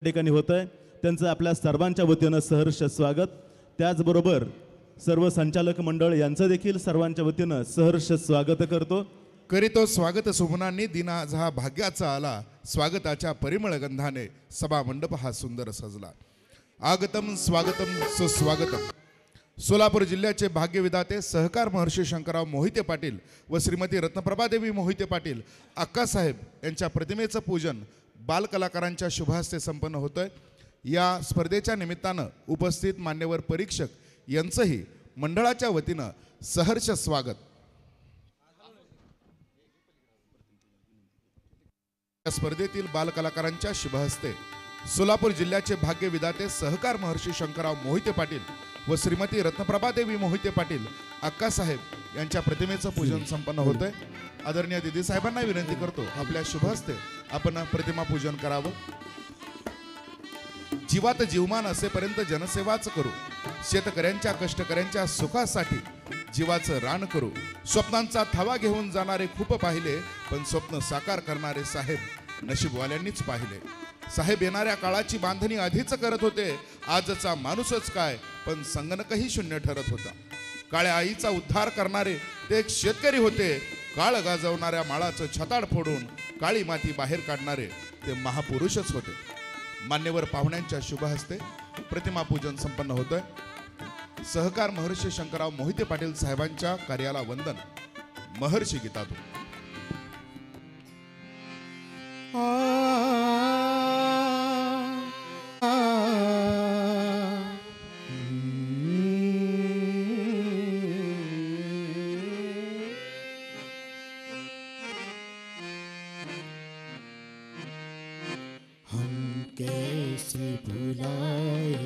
ठिकाणी होत आहे त्यांचं आपल्या सर्वांच्या वतीनं सहर्ष स्वागत. त्याचबरोबर सर्व संचालक मंडळ यांचं देखील सर्वांच्या वतीनं सहर्ष स्वागत करतो. करीतो स्वागत सुमनांनी दिना आज हा भाग्याचा आला, स्वागताच्या परिमळ गंधाने सभा मंडप हा सुंदर सजला. आगतम स्वागतम सुस्वागतम. सोलापूर जिल्ह्याचे भाग्यविधाते सहकार महर्षी शंकरराव मोहिते पाटील व श्रीमती रत्नप्रभादेवी मोहिते पाटील अक्कासाहेब यांच्या प्रतिमेचं पूजन बालकलाकारांच्या शुभहस्ते संपन्न होतंय. या स्पर्धेच्या निमित्तानं उपस्थित मान्यवर परीक्षक यांचंही मंडळाच्या वतीनं सहर्ष स्वागत. या स्पर्धेतील बालकलाकारांच्या शुभहस्ते सोलापूर जिल्ह्याचे भाग्यविधाते सहकार महर्षी शंकरराव मोहिते पाटील व श्रीमती रत्नप्रभादेवी मोहिते पाटील अक्कासाहेब यांच्या प्रतिमेचं पूजन संपन्न होतंय. आदरणीय दिदी साहेबांना विनंती करतो आपल्या शुभहस्ते आपण प्रतिमा पूजन करावं. जीवात जीवमान असेपर्यंत जनसेवाच करू, शेतकऱ्यांच्या कष्टकऱ्यांच्या सुखासाठी जीवाचं रान करू. स्वप्नांचा थावा घेऊन जाणारे खूप पाहिले, पण स्वप्न साकार करणारे साहेब नशीबवाल्यांनीच पाहिले. साहेब येणाऱ्या काळाची बांधणी आधीच करत होते. आजचा माणूसच काय, पण संगणकही शून्य ठरत होता. काळ्या आईचा उद्धार करणारे ते एक शेतकरी होते. काळ गाजवणाऱ्या माळाचं छताड फोडून काळी माती बाहेर काढणारे ते महापुरुषच होते. मान्यवर पाहुण्यांच्या शुभहस्ते प्रतिमा पूजन संपन्न होतंय. सहकार महर्षी शंकरराव मोहिते पाटील साहेबांच्या कार्याला वंदन. महर्षी गीतातून. कैसे भुलाएंगे,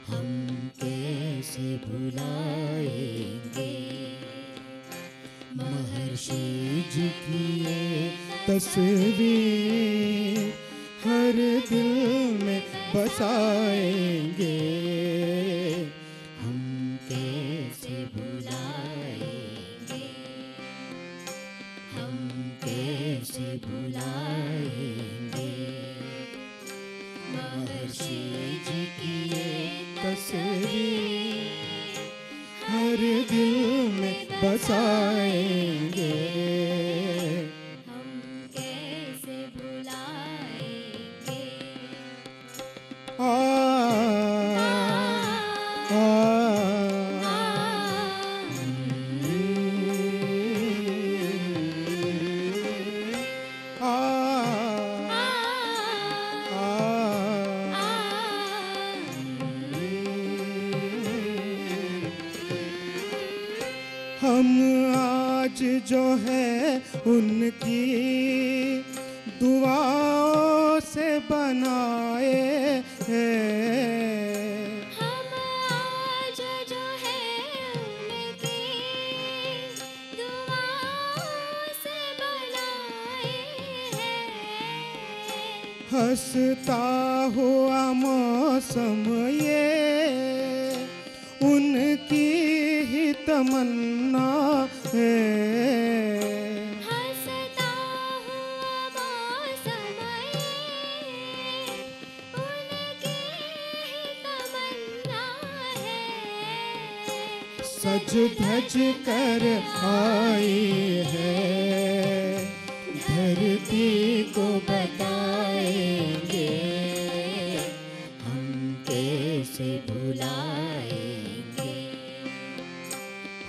हम कैसे भुलाएंगे महर्षि जी की ये तस्वीर हर दिल में बसाएंगे. हम कैसे भुलाएंगे, हम कैसे भुलाएंगे महर्षि जी की ये तस्वीर हर दिल में बसाएंगे. हम कैसे भुलाएंगे. आ हम आज जो है उनकी दुआओं से बनाए हैं. हम आज जो है उनकी दुआओं से बनाए हैं. हंसता हुआ मौसम ये उनकी ही तमन्ना है. हंसता हुआ मौसम ये उनकी ही तमन्ना है. सज धज कर आई है धरती को बताएंगे. हम कैसे भुलाएंगे,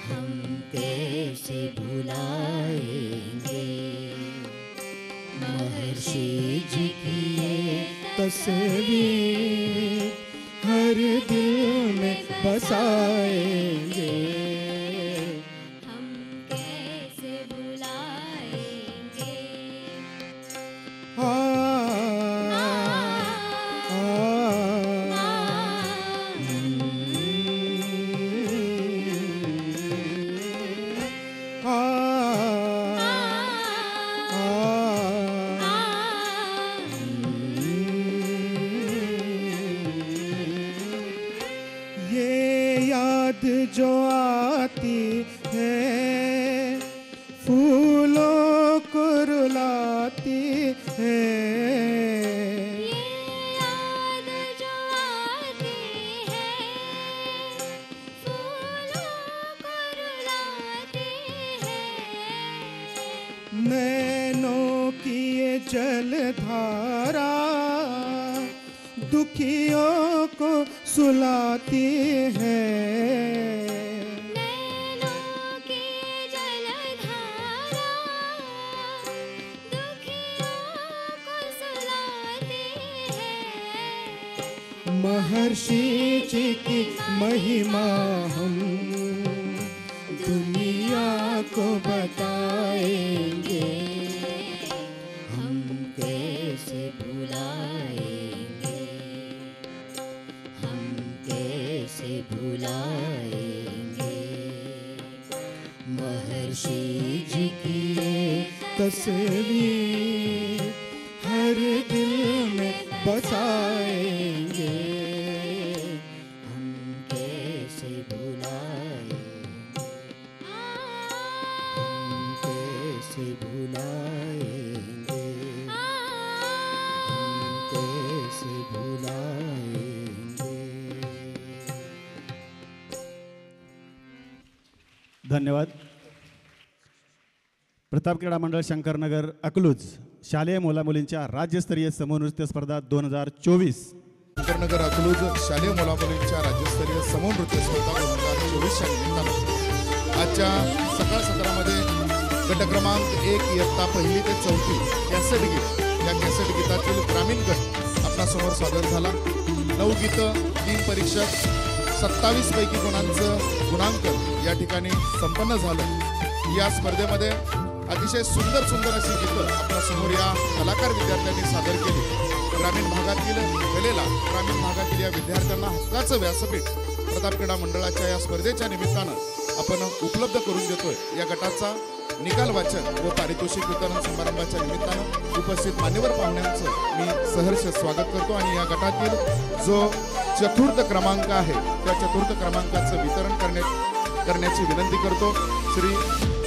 हम कैसे भुलाएंगे महर्षि जी की ये तस्वीर हर दिल में बसाएंगे. हम कैसे भुलाएंगे. आ याद जो आती है फूलों को रुलाती है। धारा दुखियों को सुलाती है। नैनों की जलधारा दुखियों को सुलाती है। महर्षि जी की महिमा हम दुनिया को बताएंगे। हम कैसे भुलाएंगे, हम कैसे भुलाएंगे महर्षि जी की ये तस्वीर हर दिल में बसाएंगे। हम कैसे भुलाएंगे, हम कैसे भुलाएंगे, हम कैसे भुलाएंगे। धन्यवाद. प्रताप क्रीडा मंडळ शंकरनगर अकलूज शालेय मुलामुलींच्या राज्यस्तरीय समूह नृत्य स्पर्धा 2024. शंकरनगर अकलूज शालेय मुलामुलींच्या राज्यस्तरीय समूह नृत्य स्पर्धा 2024च्या निमित्तानं आजच्या सकाळ सत्रामध्ये गट क्रमांक 1 इयत्ता 1 ते 4 कॅसेट गीत या कॅसेट गीतातील ग्रामीण गट आपणासमोर सादर झाला. 9 गीतं 3 परीक्षक 27 पैकी गुणांकन या ठिकाणी संपन्न झालं. या स्पर्धेमध्ये अतिशय सुंदर सुंदर अशी गीतं आपल्यासमोर या कलाकार विद्यार्थ्यांनी सादर केली. ग्रामीण भागातील कलेला, ग्रामीण भागातील या विद्यार्थ्यांना हक्काचं व्यासपीठ प्रताप क्रीडा मंडळाच्या या स्पर्धेच्या निमित्तानं आपण उपलब्ध करून देतोय. या गटाचा निकाल वाचन व पारितोषिक वितरण समारंभाच्या निमित्तानं उपस्थित मान्यवर पाहुण्यांचं मी सहर्ष स्वागत करतो आणि या गटातील जो चतुर्थ क्रमांक आहे त्या चतुर्थ क्रमांकाचं वितरण करण्याची विनंती करतो. श्री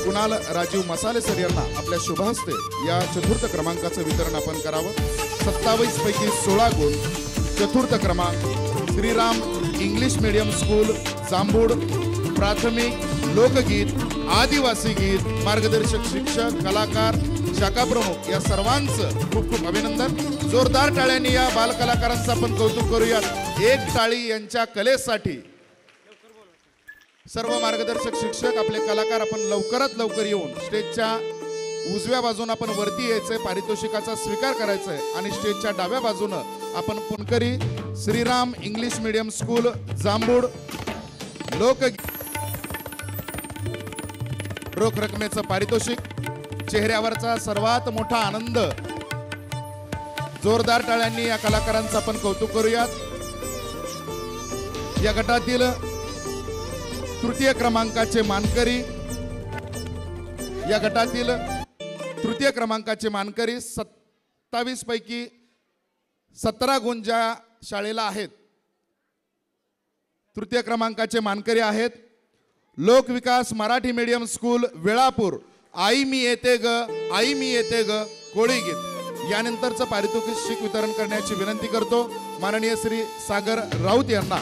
कुणाल राजीव मसाले सर यांना आपल्या शुभ हस्ते या चतुर्थ क्रमांकाचं वितरण आपण करावं. 27 पैकी 16 गुण. चतुर्थ क्रमांक श्रीराम इंग्लिश मीडियम स्कूल जांभूड. प्राथमिक लोकगीत, आदिवासी गीत, मार्गदर्शक शिक्षक, कलाकार, शाखा प्रमुख या सर्वांचं खूप खूप अभिनंदन. जोरदार टाळ्यांनी या बालकलाकारांचं आपण कौतुक करूयात. एक टाळी यांच्या कलेसाठी. सर्व मार्गदर्शक शिक्षक, आपले कलाकार आपण लवकरात लवकर येऊन स्टेजच्या उजव्या बाजून आपण वरती यायचंय, पारितोषिकाचा स्वीकार करायचंय आणि स्टेजच्या डाव्या बाजूनं आपण पुणकरी श्रीराम इंग्लिश मीडियम स्कूल जांभूड लोकगीत रोख रकमेचं पारितोषिक. चेहऱ्यावरचा सर्वात मोठा आनंद. जोरदार टाळ्यांनी या कलाकारांचं आपण कौतुक करूयात. या गटातील तृतीय क्रमांकाचे मानकरी, या गटातील तृतीय क्रमांकाचे मानकरी 27 पैकी 17 गुण ज्या शाळेला आहेत तृतीय क्रमांकाचे मानकरी आहेत लोकविकास मराठी मीडियम स्कूल वेळापूर. आई मी येते ग, आई मी येते ग कोळी गीत. यानंतरचं पारितोषिक वितरण करण्याची विनंती करतो. माननीय श्री सागर राऊत यांना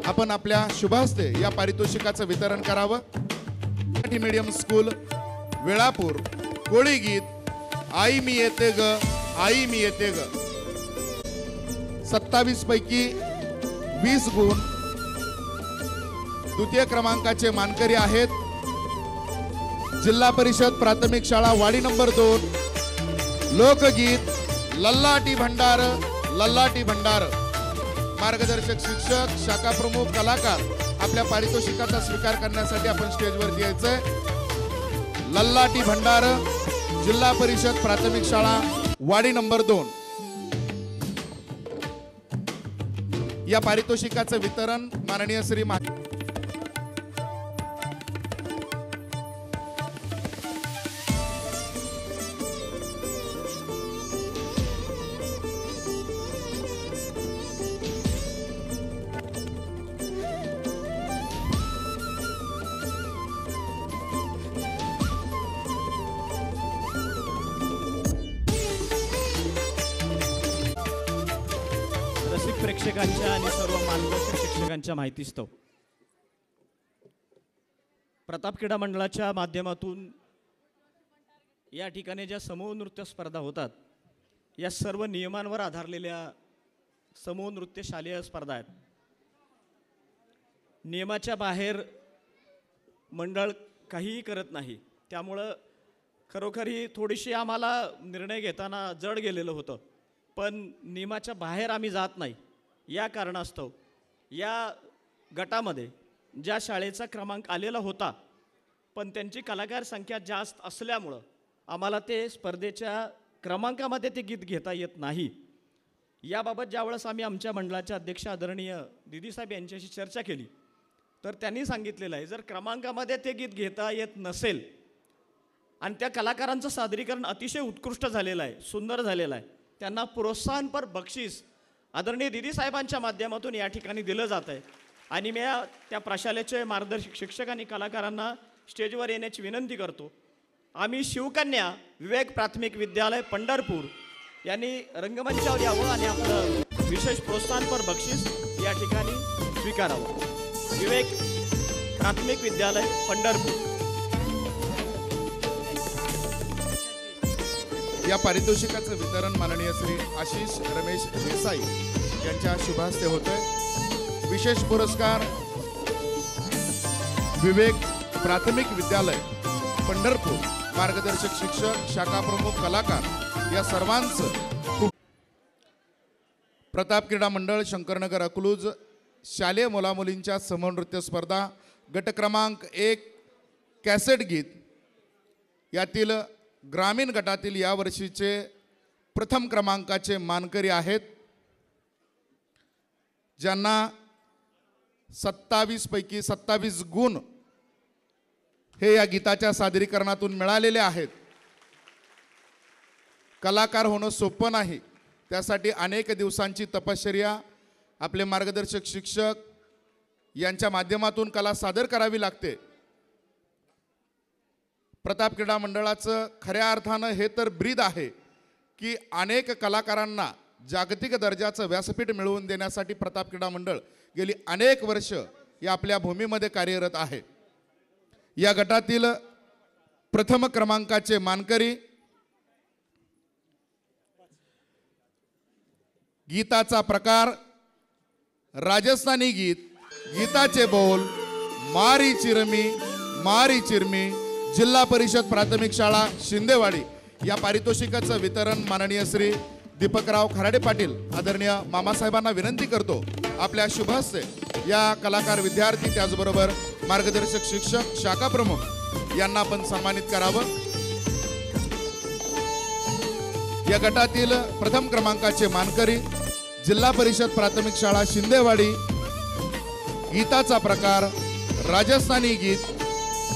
आपण आपल्या शुभ हस्ते या पारितोषिकाचं वितरण करावं. मराठी मीडियम स्कूल वेळापूर कोळी गीत आई मी येते ग, आई मी येते ग. 27 पैकी 20 गुण. द्वितीय क्रमांकाचे मानकरी आहेत जिल्हा परिषद प्राथमिक शाळा वाडी नंबर 2 लोकगीत लल्लाटी भंडार, लल्लाटी भंडार. मार्गदर्शक शिक्षक, शाखा प्रमुख, कलाकार आपल्या पारितोषिकाचा स्वीकार करण्यासाठी आपण स्टेजवरती यायचंय. लल्लाटी भंडार, जिल्हा परिषद प्राथमिक शाळा वाडी नंबर 2. या पारितोषिकाचं वितरण माननीय श्री प्रेक्षकांच्या आणि सर्व मार्गदर्शक शिक्षकांच्या माहितीस्तव प्रताप क्रीडा मंडळाच्या माध्यमातून या ठिकाणी ज्या समूह नृत्य स्पर्धा होतात या सर्व नियमांवर आधारलेल्या समूह नृत्य शालेय स्पर्धा आहेत. नियमाच्या बाहेर मंडळ काहीही करत नाही. त्यामुळं खरोखर ही थोडीशी आम्हाला निर्णय घेताना जड गेलेलं होतं. पण नियमाच्या बाहेर आम्ही जात नाही. या कारणास्तव या गटामध्ये ज्या शाळेचा क्रमांक आलेला होता पण त्यांची कलाकार संख्या जास्त असल्यामुळं आम्हाला ते स्पर्धेच्या क्रमांकामध्ये ते गीत घेता येत नाही. याबाबत ज्यावेळेस आम्ही आमच्या मंडळाच्या अध्यक्ष आदरणीय दिदीसाहेब यांच्याशी चर्चा केली तर त्यांनी सांगितलेलं आहे जर क्रमांकामध्ये ते गीत घेता येत नसेल आणि त्या कलाकारांचं सादरीकरण अतिशय उत्कृष्ट झालेलं आहे, सुंदर झालेलं आहे, त्यांना प्रोत्साहनपर बक्षीस आदरणीय दिदीसाहेबांच्या माध्यमातून या ठिकाणी दिलं जात आहे. आणि मी त्या प्रशालेचे मार्गदर्शक शिक्षक आणि कलाकारांना स्टेजवर येण्याची विनंती करतो. आम्ही शिवकन्या विवेक प्राथमिक विद्यालय पंढरपूर यांनी रंगमंचावर यावं आणि आपलं विशेष प्रोत्साहनपर बक्षीस या ठिकाणी स्वीकारावं. विवेक प्राथमिक विद्यालय पंढरपूर. या पारितोषिकाचं वितरण माननीय श्री आशिष रमेश देसाई यांच्या शुभ हस्ते होतंय. विशेष पुरस्कार विवेक प्राथमिक विद्यालय पंढरपूर, मार्गदर्शक शिक्षक, शाखा प्रमुख, कलाकार या सर्वांचं. प्रताप क्रीडा मंडळ शंकरनगर अकलूज शालेय मुलामुलींच्या समूह नृत्य स्पर्धा गट क्रमांक 1 कॅसेट गीत यातील ग्रामीण गटातील यावर्षीचे प्रथम क्रमांकाचे मानकरी आहेत, ज्यांना 27 पैकी 27 गुण हे या गीताच्या सादरीकरणातून मिळालेले आहेत. कलाकार होणं सोपं नाही, त्यासाठी अनेक दिवसांची तपश्चर्या आपले मार्गदर्शक शिक्षक यांच्या माध्यमातून कला सादर करावी लागते. प्रताप क्रीडा मंडळाचं खऱ्या अर्थानं हे तर ब्रीद आहे की अनेक कलाकारांना जागतिक दर्जाचं व्यासपीठ मिळवून देण्यासाठी प्रताप क्रीडा मंडळ गेली अनेक वर्ष या आपल्या भूमीमध्ये कार्यरत आहे. या गटातील प्रथम क्रमांकाचे मानकरी गीताचा प्रकार राजस्थानी गीत, गीताचे बोल मारी चिरमी, जिल्हा परिषद प्राथमिक शाळा शिंदेवाडी. या पारितोषिकाचं वितरण माननीय श्री दीपकराव खराडे पाटील आदरणीय मामासाहेबांना विनंती करतो आपल्या शुभ हस्ते या कलाकार, विद्यार्थी, त्याचबरोबर मार्गदर्शक शिक्षक, शाखा प्रमुख यांना पण सन्मानित करावं. या गटातील प्रथम क्रमांकाचे मानकरी जिल्हा परिषद प्राथमिक शाळा शिंदेवाडी, गीताचा प्रकार राजस्थानी गीत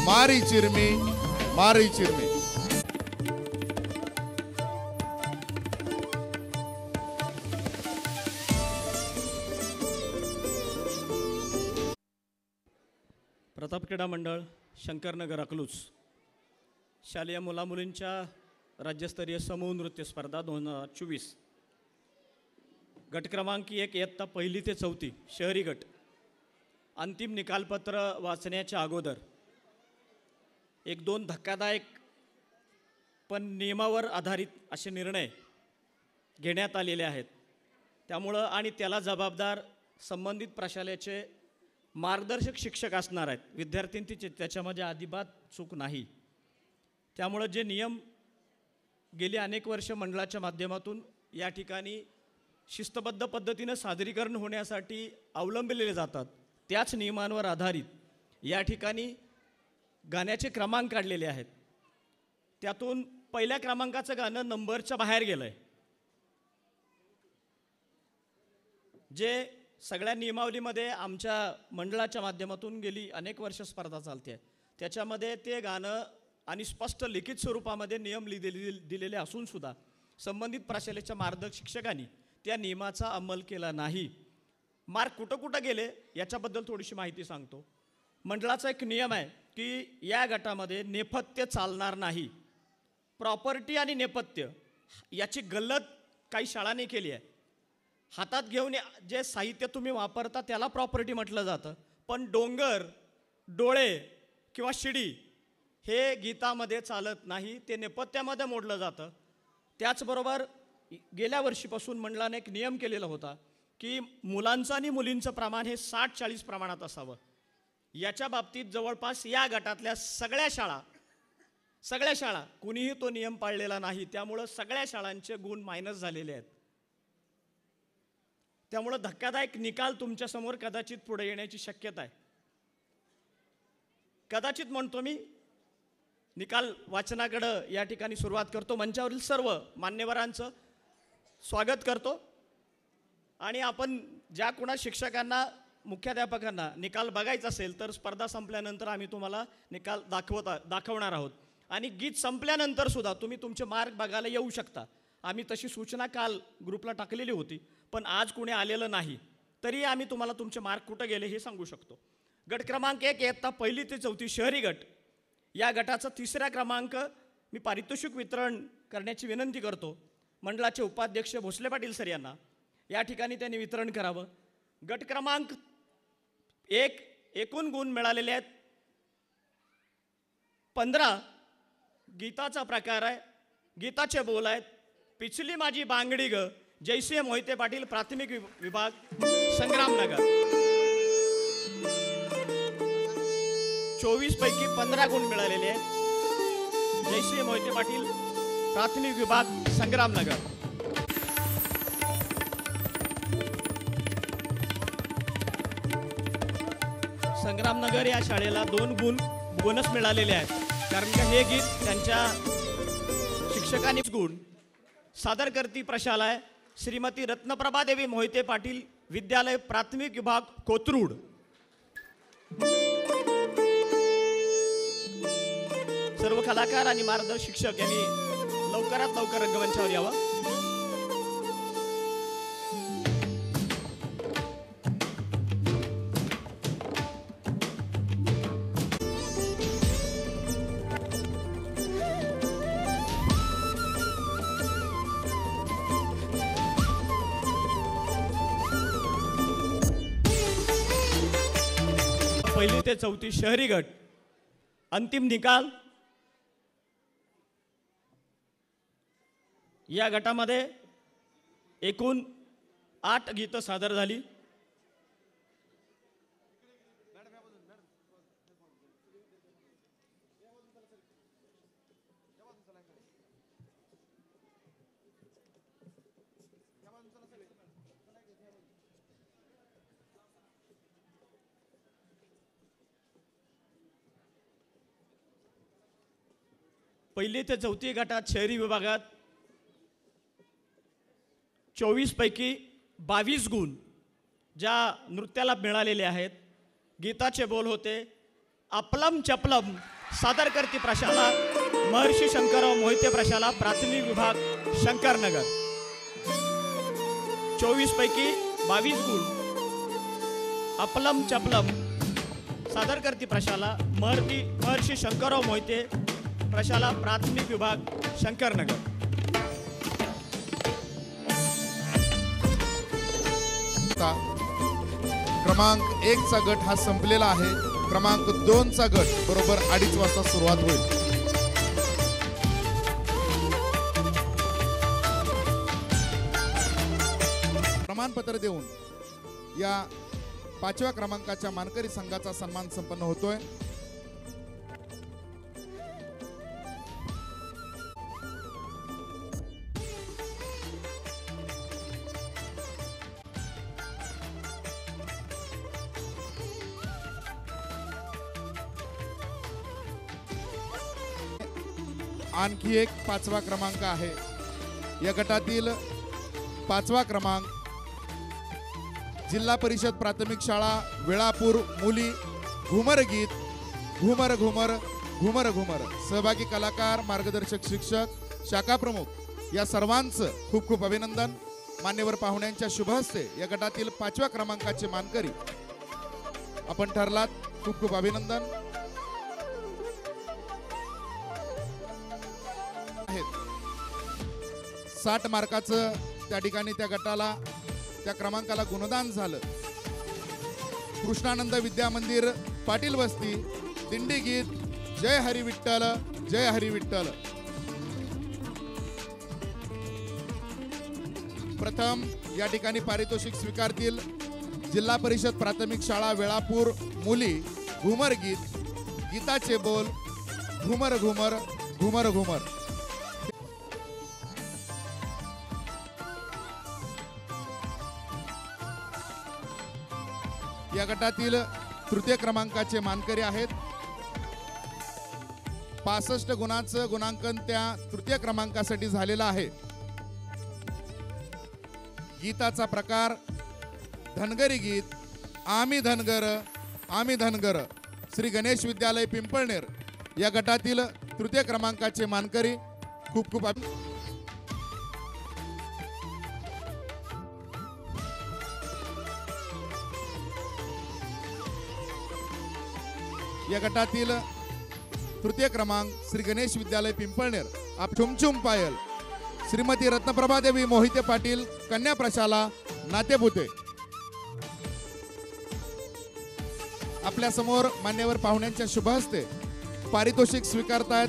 मारी चिरमी. प्रताप क्रीडा मंडळ शंकरनगर अकलूज शालेय मुलामुलींच्या राज्यस्तरीय समूह नृत्य स्पर्धा 2024 गट क्रमांक 1 इयत्ता 1 ते 4 शहरी गट. अंतिम निकालपत्र वाचण्याच्या अगोदर 1-2 धक्कादायक पण नियमावर आधारित असे निर्णय घेण्यात आलेले आहेत. त्यामुळं आणि त्याला जबाबदार संबंधित प्रशालेचे मार्गदर्शक शिक्षक असणार आहेत. विद्यार्थ्यांची त्याच्यामध्ये अजिबात चूक नाही. त्यामुळं जे नियम गेली अनेक वर्ष मंडळाच्या माध्यमातून या ठिकाणी शिस्तबद्ध पद्धतीनं सादरीकरण होण्यासाठी अवलंबलेले जातात, त्याच नियमांवर आधारित या ठिकाणी गाण्याचे क्रमांक काढलेले आहेत. त्यातून पहिल्या क्रमांकाचं गाणं नंबरच्या बाहेर गेलं आहे. जे सगळ्या नियमावलीमध्ये आमच्या मंडळाच्या माध्यमातून गेली अनेक वर्ष स्पर्धा चालते आहे, त्याच्यामध्ये ते गाणं आणि स्पष्ट लिखित स्वरूपामध्ये नियम दिलेले असूनसुद्धा संबंधित प्रशालेच्या मार्गदर्शक शिक्षकांनी त्या नियमाचा अंमल केला नाही. मार्क कुठं कुठं गेले याच्याबद्दल थोडीशी माहिती सांगतो. मंडळाचा एक नियम आहे की या गटामध्ये नेपथ्य चालणार नाही. प्रॉपर्टी आणि नेपथ्य याची गल्लत काही शाळांनी केली आहे. हातात घेऊन जे साहित्य तुम्ही वापरता त्याला प्रॉपर्टी म्हटलं जातं, पण डोंगर, डोळे किंवा शिडी हे गीतामध्ये चालत नाही, ते नेपथ्यामध्ये मोडलं जातं. त्याचबरोबर गेल्या वर्षीपासून मंडळाने एक नियम केलेला होता की मुलांचं आणि मुलींचं प्रमाण हे 60-40 प्रमाणात असावं. याच्या बाबतीत जवळपास या गटातल्या सगळ्या शाळा कुणीही तो नियम पाळलेला नाही. त्यामुळं सगळ्या शाळांचे गुण मायनस झालेले आहेत. त्यामुळं धक्कादायक निकाल तुमच्यासमोर कदाचित पुढे येण्याची शक्यता आहे. कदाचित म्हणतो मी, निकाल वाचनाकडं या ठिकाणी सुरुवात करतो. मंचावरील सर्व मान्यवरांचं स्वागत करतो आणि आपण ज्या कुणा शिक्षकांना, मुख्याध्यापकांना निकाल बघायचा असेल तर स्पर्धा संपल्यानंतर आम्ही तुम्हाला निकाल दाखवणार आहोत. आणि गीत संपल्यानंतर सुद्धा तुम्ही तुमचे मार्क बघायला येऊ शकता. आम्ही तशी सूचना काल ग्रुपला टाकलेली होती, पण आज कुणी आलेलं नाही. तरी आम्ही तुम्हाला तुमचे मार्क कुठं गेले हे सांगू शकतो. गट क्रमांक 1 इयत्ता 1ली ते 4थी शहरी गट, या गटाचा 3रा क्रमांक मी पारितोषिक वितरण करण्याची विनंती करतो. मंडळाचे उपाध्यक्ष भोसले पाटील सर यांना या ठिकाणी त्यांनी वितरण करावं. गट क्रमांक 1 एकूण गुण मिळालेले आहेत 15. गीताचा प्रकार आहे, गीताचे बोल आहेत. पिचली माझी बांगडी ग, जयसिंह मोहिते पाटील प्राथमिक विभाग संग्रामनगर. 24 पैकी 15 गुण मिळालेले आहेत. जयसिंह मोहिते पाटील प्राथमिक विभाग संग्रामनगर. संग्रामनगर या शाळेला 2 गुण बोनस मिळालेले आहेत, कारण की हे गीत त्यांच्या शिक्षकांनी गुण सादर करती प्रशालाय श्रीमती रत्नप्रभा देवी मोहिते पाटील विद्यालय प्राथमिक विभाग कोथरूड. सर्व कलाकार आणि मार्गदर्शक शिक्षक यांनी लवकरात लवकर रंगमंचावर यावं. पहिली ते 4थी शहरी गट अंतिम निकाल. या गटामध्ये एकूण 8 गीतं सादर झाली. पहिली ते 4थी गटात शहरी विभागात 24 पैकी 22 गुण ज्या नृत्याला मिळालेले आहेत. गीताचे बोल होते अपलम चपलम, सादर करती प्रशाला महर्षी शंकरराव मोहिते प्रशाला प्राथमिक विभाग शंकरनगर. 24 पैकी 22 गुण अपलम चपलम, सादर करती प्रशाला महर्षी शंकरराव मोहिते प्रशाला प्राथमिक विभाग शंकरनगर. क्रमांक 1 चा गट हा संपलेला आहे. क्रमांक 2 चा गट बरोबर 2:30 वाजता सुरुवात होईल. प्रमाणपत्र देऊन या 5व्या क्रमांकाच्या मानकरी संघाचा सन्मान संपन्न होतोय. आणखी एक 5वा क्रमांक आहे. या गटातील 5वा क्रमांक जिल्हा परिषद प्राथमिक शाळा वेळापूर मुली घुमर गीत घुमर घुमर घुमर घुमर. सहभागी कलाकार, मार्गदर्शक शिक्षक, शाखा प्रमुख या सर्वांचं खूप खूप अभिनंदन. मान्यवर पाहुण्यांच्या शुभ हस्ते या गटातील 5व्या क्रमांकाचे मानकरी आपण ठरलात. खूप खूप अभिनंदन. 60 मार्काचं त्या ठिकाणी त्या गटाला त्या क्रमांकाला गुणदान झालं. कृष्णानंद विद्या मंदिर पाटील वस्ती दिंडी गीत जय हरी विठ्ठल जय हरी विठ्ठल. प्रथम या ठिकाणी पारितोषिक स्वीकारतील जिल्हा परिषद प्राथमिक शाळा वेळापूर मुली घुमर गीत गीताचे बोल घुमर घुमर घुमर घुमर. या गटातील तृतीय क्रमांकाचे मानकरी आहेत. 65 गुणांचं गुणांकन त्या तृतीय क्रमांकासाठी झालेला आहे. गीताचा प्रकार धनगरी गीत आम्ही धनगर श्री गणेश विद्यालय पिंपळनेर या गटातील तृतीय क्रमांकाचे मानकरी. खूप खूप या गटातील तृतीय क्रमांक श्री गणेश विद्यालय पिंपळनेर आप चुमचुम पायल श्रीमती रत्नप्रभा देवी मोहिते पाटील कन्या प्रशाला नातेपुते. आपल्या समोर मान्यवर पाहुण्यांच्या शुभ हस्ते पारितोषिक स्वीकारतायत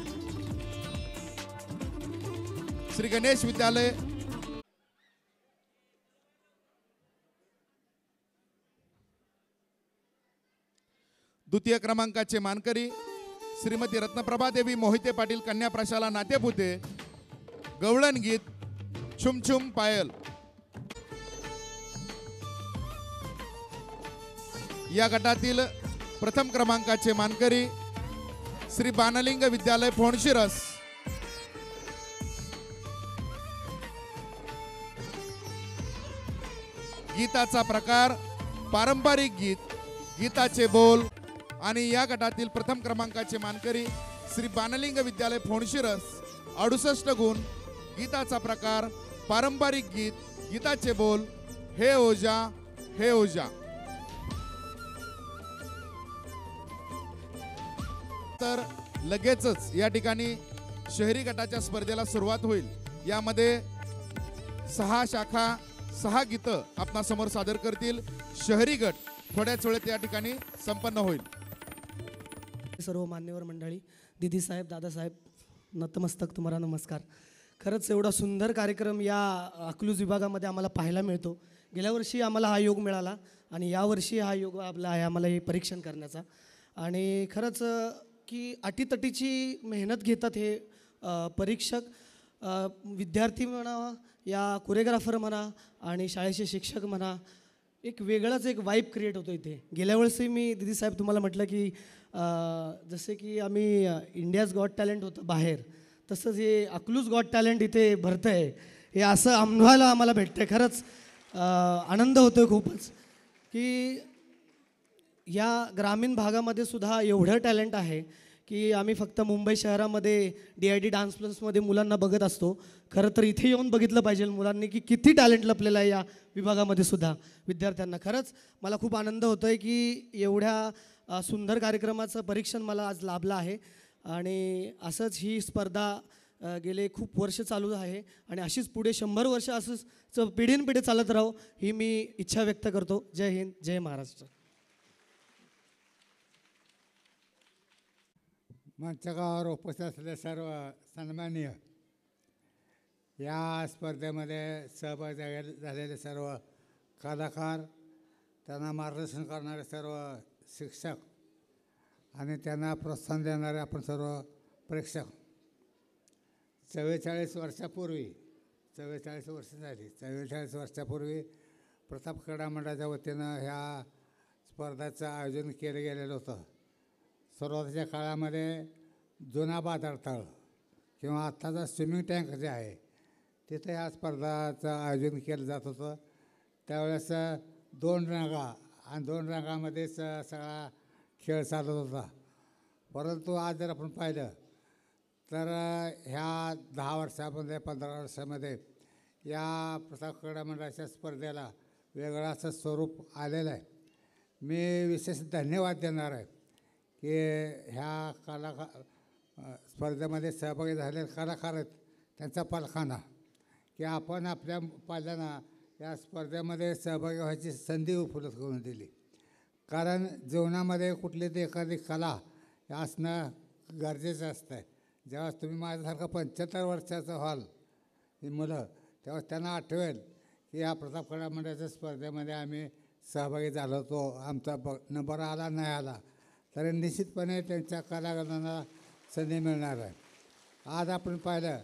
श्री गणेश विद्यालय. द्वितीय क्रमांकाचे मानकरी श्रीमती रत्नप्रभा देवी मोहिते पाटील कन्या प्रशाला नातेपुते गवळण गीत छुम पायल. या गटातील प्रथम क्रमांकाचे मानकरी श्री बानलिंग विद्यालय फोणशिरस. गीताचा प्रकार पारंपरिक गीत गीताचे बोल. आणि या गटातील प्रथम क्रमांकाचे मानकरी श्री बानलिंग विद्यालय फोणशिरस 68 गुण. गीताचा प्रकार पारंपरिक गीत गीताचे बोल हे ओजा हे ओजा. तर लगेचच या ठिकाणी शहरी गटाच्या स्पर्धेला सुरुवात होईल. यामध्ये 6 शाखा 6 गीतं आपणासमोर सादर करतील. शहरी गट थोड्याच वेळात या ठिकाणी संपन्न होईल. सर्व मान्यवर मंडळी, दीदी साहेब, दादासाहेब, नतमस्तक तुम्हाला नमस्कार. खरंच एवढा सुंदर कार्यक्रम या अकलूज विभागामध्ये आम्हाला पाहायला मिळतो. गेल्या वर्षी आम्हाला हा योग मिळाला आणि यावर्षी हा योग आपला आहे आम्हाला हे परीक्षण करण्याचा. आणि खरंच की अटीतटीची मेहनत घेतात हे परीक्षक, विद्यार्थी म्हणा या कोरिओग्राफर म्हणा आणि शाळेचे शिक्षक म्हणा. एक वेगळाच एक वाईब क्रिएट होतो इथे. गेल्या वर्षी मी दीदी साहेब तुम्हाला म्हटलं की जसे की आम्ही इंडियाज गॉट टॅलेंट होतं बाहेर, तसंच हे अकलूज गॉट टॅलेंट इथे भरतं आहे. हे असं अनुभवायला आम्हाला भेटतं आहे. खरंच आनंद होतो आहे खूपच की या ग्रामीण भागामध्ये सुद्धा एवढं टॅलेंट आहे की आम्ही फक्त मुंबई शहरामध्ये DID डान्स प्लसमध्ये मुलांना बघत असतो. खरं तर इथे येऊन बघितलं पाहिजे मुलांनी की किती टॅलेंट लपलेलं आहे या विभागामध्ये सुद्धा विद्यार्थ्यांना. खरंच मला खूप आनंद होतो आहे की एवढ्या सुंदर कार्यक्रमाचं परीक्षण मला आज लाभलं आहे. आणि असंच ही स्पर्धा गेले खूप वर्ष चालू आहे आणि अशीच पुढे 100 वर्ष असंच पिढीनपिढी चालत राहो ही मी इच्छा व्यक्त करतो. जय हिंद, जय महाराष्ट्र. मंचकावर उपस्थित असलेले सर्व सन्माननीय, या स्पर्धेमध्ये सहभागी झालेले सर्व कलाकार, त्यांना मार्गदर्शन करणारे सर्व शिक्षक आणि त्यांना प्रोत्साहन देणारे आपण सर्व प्रेक्षक. 44 वर्षापूर्वी 44 वर्ष झाली. 44 वर्षापूर्वी प्रताप क्रीडा मंडळाच्या वतीनं ह्या स्पर्धाचं आयोजन केलं गेलेलं होतं. सुरुवातीच्या काळामध्ये जुना बाजार तळ किंवा आत्ताचा स्विमिंग टँक जे आहे तिथे ह्या स्पर्धाचं आयोजन केलं जात होतं. त्यावेळेस 2 रंगा आणि 2 रंगामध्येच सगळा खेळ चालत होता. परंतु आज जर आपण पाहिलं तर ह्या 10 वर्षामध्ये 15 वर्षामध्ये या प्रताप क्रीडा मंडळाच्या स्पर्धेला वेगळं असं स्वरूप आलेलं आहे. मी विशेष धन्यवाद देणार आहे की ह्या स्पर्धेमध्ये सहभागी झालेले कलाकार आहेत त्यांच्या पालकांना की आपण आपल्या पाल्यांना या स्पर्धेमध्ये सहभागी व्हायची संधी उपलब्ध करून दिली. कारण जीवनामध्ये कुठली तरी एखादी कला असणं गरजेचं असतं आहे. जेव्हा तुम्ही माझ्यासारखं 75 वर्षाचं व्हाल ही मुलं, तेव्हा त्यांना आठवेल की या प्रताप क्रीडा मंडळाच्या स्पर्धेमध्ये आम्ही सहभागी झालो होतो. आमचा नंबर आला नाही आला तरी निश्चितपणे त्यांच्या कलागुणांना संधी मिळणार आहे. आज आपण पाहिलं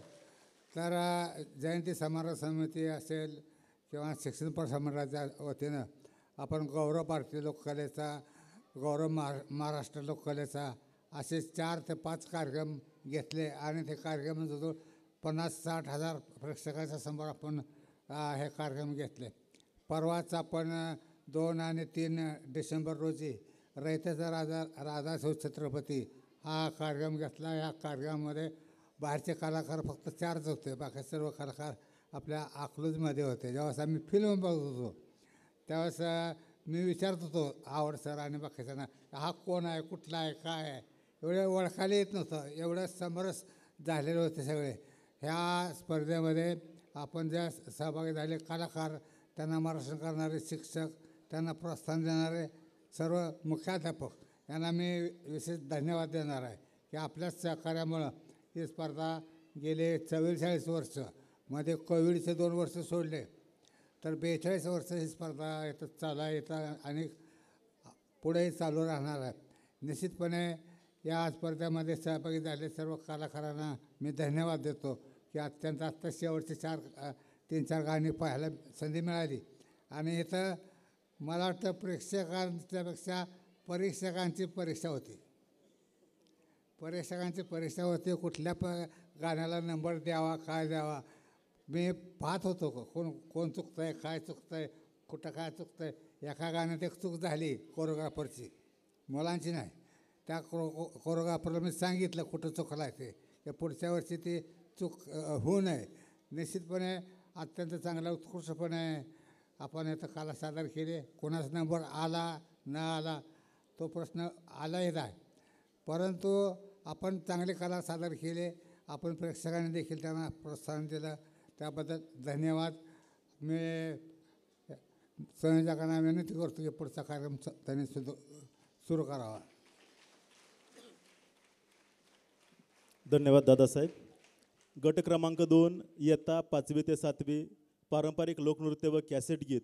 तर जयंती समारोह समिती असेल किंवा शिक्षण प्रसारणाच्या वतीनं आपण गौरव भारतीय लोककलेचा, गौरव महाराष्ट्र लोककलेचा असे 4 ते 5 कार्यक्रम घेतले आणि ते कार्यक्रम जवळजवळ 50-60 हजार प्रेक्षकांच्या समोर आपण हे कार्यक्रम घेतले. परवाच आपण 2 आणि 3 डिसेंबर रोजी रयतेचा राजा छत्रपती हा कार्यक्रम घेतला. या कार्यक्रमामध्ये बाहेरचे कलाकार फक्त 4च होते, बाकी सर्व कलाकार आपल्या अकलूजमध्ये होते. ज्यावेळेस आम्ही फिल्म बघत होतो त्यावेळेस मी विचारत होतो आवड सर आणि बाकीच्यांना, हा कोण आहे, कुठला आहे, काय आहे, एवढं ओळखायला येत नव्हतं. एवढं समरस झालेले होते सगळे. ह्या स्पर्धेमध्ये आपण ज्या सहभागी झाले कलाकार, त्यांना मार्गदर्शन करणारे शिक्षक, त्यांना प्रोत्साहन देणारे सर्व मुख्याध्यापक यांना मी विशेष धन्यवाद देणार आहे की आपल्याच सहकार्यामुळं ही स्पर्धा गेले 44 वर्ष मध्ये कोविडचे 2 वर्ष सोडले तर 42 वर्ष ही स्पर्धा येतं चालू आहे येतं आणि पुढेही चालू राहणार आहे. निश्चितपणे या स्पर्धेमध्ये सहभागी झाले सर्व कलाकारांना मी धन्यवाद देतो की अत्यंत आत्ता शेवटचे 3-4 गाणी पाहायला संधी मिळाली. आणि इथं मला वाटतं प्रेक्षकांच्यापेक्षा परीक्षकांची परीक्षा होती. परीक्षकांची परीक्षा होती कुठल्या गाण्याला नंबर द्यावा, काय द्यावा. मी पाहत होतो कोण चुकतं आहे, काय चुकतं आहे, कुठं काय चुकतं आहे. एका गाण्यात एक चूक झाली कोरिओग्राफरची, मुलांची नाही. त्या कोरिओग्राफरला मी सांगितलं कुठं चुकलं आहे ते, की पुढच्या वर्षी ती चूक होऊ नये. निश्चितपणे अत्यंत चांगला उत्कृष्टपणे आपण इथं कला सादर केली. कोणाचा नंबर आला न आला तो प्रश्न आलाही नाही, परंतु आपण चांगली कला सादर केली. आपण प्रेक्षकांनी देखील त्यांना प्रोत्साहन दिलं, त्याबद्दल धन्यवाद. मी संयोजकांना विनंती करतो की पुढचा कार्यक्रम त्यांनी सुरू करावा. धन्यवाद दादासाहेब. गट क्रमांक 2 इयत्ता 5वी ते 7वी पारंपरिक लोकनृत्य व कॅसेट गीत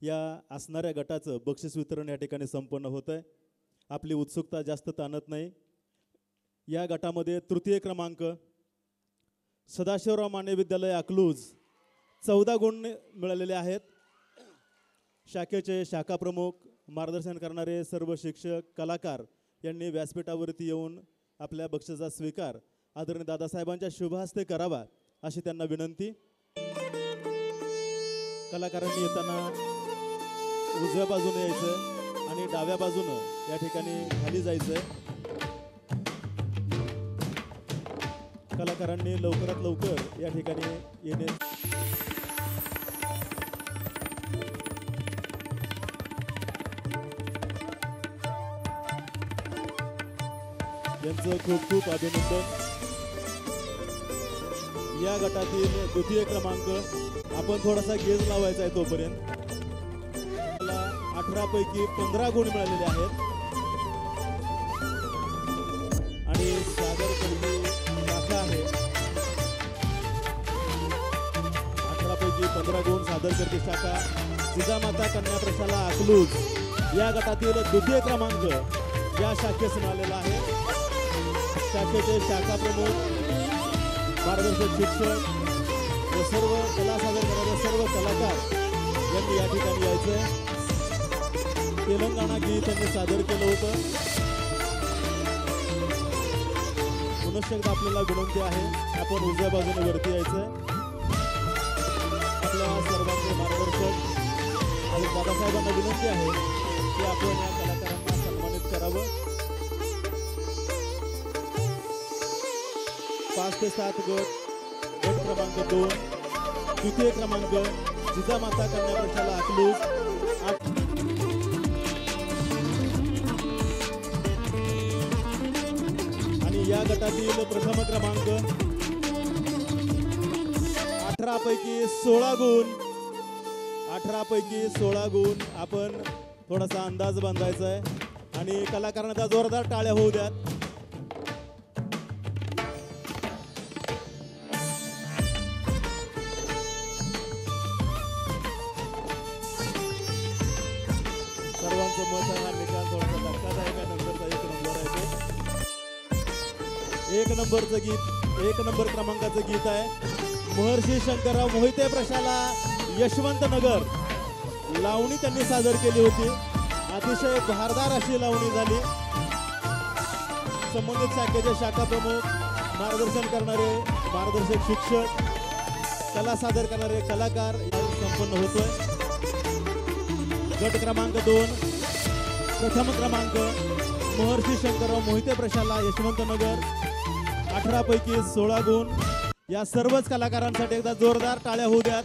या असणाऱ्या गटाचं बक्षीस वितरण या ठिकाणी संपन्न होतं आहे. आपली उत्सुकता जास्त ताणत नाही. या गटामध्ये तृतीय क्रमांक सदाशिवराव माने विद्यालय अकलूज 14 गुण मिळालेले आहेत. शाखेचे शाखा प्रमुख, मार्गदर्शन करणारे सर्व शिक्षक, कलाकार यांनी व्यासपीठावरती येऊन आपल्या बक्षिसाचा स्वीकार आदरणीय दादासाहेबांच्या शुभ हस्ते करावा अशी त्यांना विनंती. कलाकारांनी येताना उजव्या बाजूने यायचं आणि डाव्या बाजूनं या ठिकाणी खाली जायचंय. कलाकारांनी लवकरात लवकर या ठिकाणी येणे. यांचं खूप खूप अभिनंदन. या गटातील द्वितीय क्रमांक आपण थोडासा गेज लावायचा आहे तोपर्यंत. 18 पैकी 15 गुण मिळालेले आहेत आणि सादर करती शाखा आहे. 18 पैकी 15 गुण सादर करती शाखा जिजामाता कन्या प्रशाला अकलूज या गटातील द्वितीय क्रमांक या शाखेस मिळालेला आहे. शाखेचे शाखा प्रमुख, मार्गदर्शक शिक्षक व सर्व कला सादर करणारे सर्व कलाकार यांनी या ठिकाणी यायचं. तेलंगणा गीत त्यांनी सादर केलं होतं. पुनश्च एकदा आपल्याला विनंती आहे आपण उजव्या बाजूने वरती यायचं. आपल्या सर्वांचे मार्गदर्शक आणि दादासाहेबांना विनंती आहे की आपण या कलाकारांना सन्मानित करावं. 5 ते 7 गट क्रमांक 2 द्वितीय क्रमांक जिजामाता कन्या प्रशाला अकलूज. आणि या गटातील प्रथम क्रमांक 18 पैकी 16 गुण. 18 पैकी 16 गुण. आपण थोडासा अंदाज बांधायचा आहे आणि कलाकारांना जोरदार टाळ्या होऊ द्यात. माझं मत आहे, हा निकाल थोडासा धक्कादायक आहे. नंतरचा 1 नंबर आहे तो. 1 नंबरचं गीत, 1 नंबर क्रमांकाचं गीत आहे. महर्षी शंकरराव मोहिते प्रशाला यशवंत नगर लावणी त्यांनी सादर केली होती. अतिशय भारदार अशी लावणी झाली. संबंधित शाखेचे शाखा प्रमुख, मार्गदर्शन करणारे मार्गदर्शक शिक्षक, कला सादर करणारे कलाकार संपन्न होतोय. गट क्रमांक 2, प्रथम क्रमांक महर्षी शंकरराव मोहिते प्रशाला यशवंत नगर, 18 पैकी 16 गुण. या सर्वच कलाकारांसाठी एकदा जोरदार टाळ्या होऊ द्यात.